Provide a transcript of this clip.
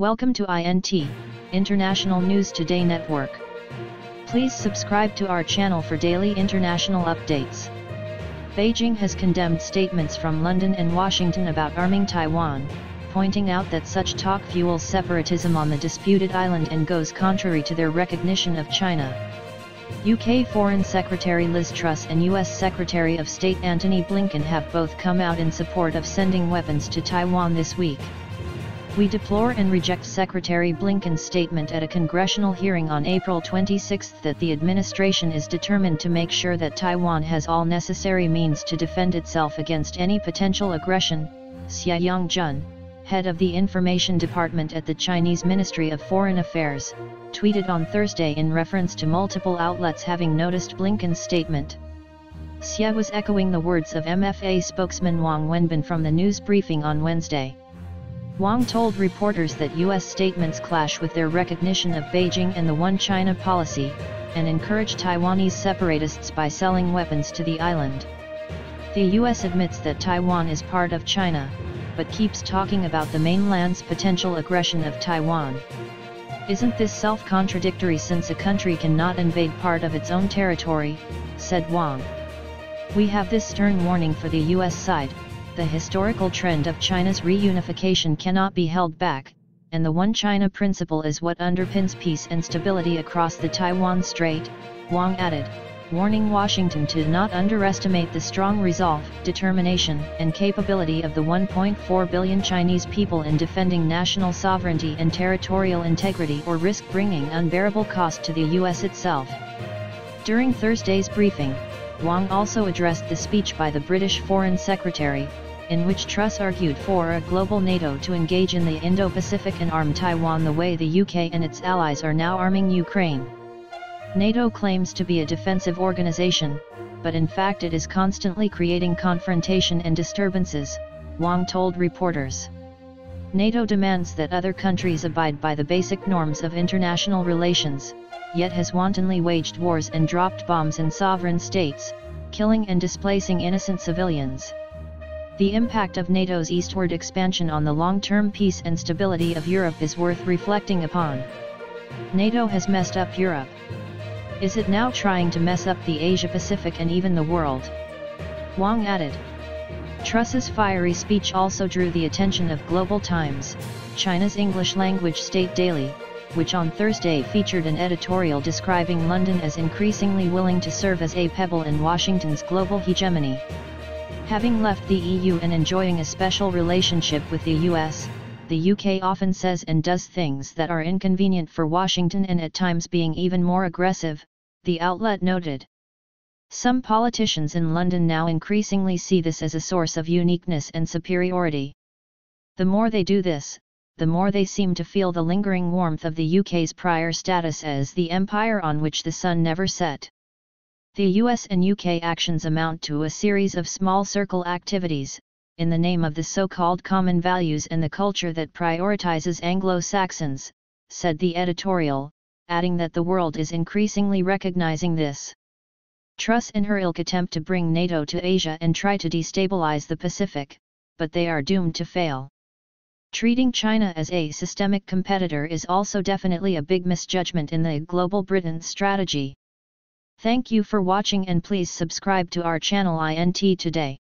Welcome to INT, International News Today Network. Please subscribe to our channel for daily international updates. Beijing has condemned statements from London and Washington about arming Taiwan, pointing out that such talk fuels separatism on the disputed island and goes contrary to their recognition of China. UK Foreign Secretary Liz Truss and US Secretary of State Antony Blinken have both come out in support of sending weapons to Taiwan this week. We deplore and reject Secretary Blinken's statement at a congressional hearing on April 26 that the administration is determined to make sure that Taiwan has all necessary means to defend itself against any potential aggression, Xia Yongjun, head of the Information Department at the Chinese Ministry of Foreign Affairs, tweeted on Thursday in reference to multiple outlets having noticed Blinken's statement. Xia was echoing the words of MFA spokesman Wang Wenbin from the news briefing on Wednesday. Wang told reporters that U.S. statements clash with their recognition of Beijing and the One China policy, and encouraged Taiwanese separatists by selling weapons to the island. The U.S. admits that Taiwan is part of China, but keeps talking about the mainland's potential aggression of Taiwan. Isn't this self-contradictory since a country cannot invade part of its own territory, said Wang. We have this stern warning for the U.S. side. The historical trend of China's reunification cannot be held back, and the One China principle is what underpins peace and stability across the Taiwan Strait, Wang added, warning Washington to not underestimate the strong resolve, determination, and capability of the 1.4 billion Chinese people in defending national sovereignty and territorial integrity or risk bringing unbearable cost to the U.S. itself. During Thursday's briefing, Wang also addressed the speech by the British Foreign Secretary, in which Truss argued for a global NATO to engage in the Indo-Pacific and arm Taiwan the way the UK and its allies are now arming Ukraine. NATO claims to be a defensive organization, but in fact it is constantly creating confrontation and disturbances, Wang told reporters. NATO demands that other countries abide by the basic norms of international relations, yet has wantonly waged wars and dropped bombs in sovereign states, killing and displacing innocent civilians. The impact of NATO's eastward expansion on the long-term peace and stability of Europe is worth reflecting upon. NATO has messed up Europe. Is it now trying to mess up the Asia-Pacific and even the world? Wang added. Truss's fiery speech also drew the attention of Global Times, China's English-language state daily, which on Thursday featured an editorial describing London as increasingly willing to serve as a pebble in Washington's global hegemony. Having left the EU and enjoying a special relationship with the US, the UK often says and does things that are inconvenient for Washington and at times being even more aggressive, the outlet noted. Some politicians in London now increasingly see this as a source of uniqueness and superiority. The more they do this, the more they seem to feel the lingering warmth of the UK's prior status as the empire on which the sun never set. The US and UK actions amount to a series of small circle activities, in the name of the so-called common values and the culture that prioritizes Anglo-Saxons, said the editorial, adding that the world is increasingly recognizing this. Truss and her ilk attempt to bring NATO to Asia and try to destabilize the Pacific, but they are doomed to fail. Treating China as a systemic competitor is also definitely a big misjudgment in the global Britain strategy. Thank you for watching and please subscribe to our channel INT Today.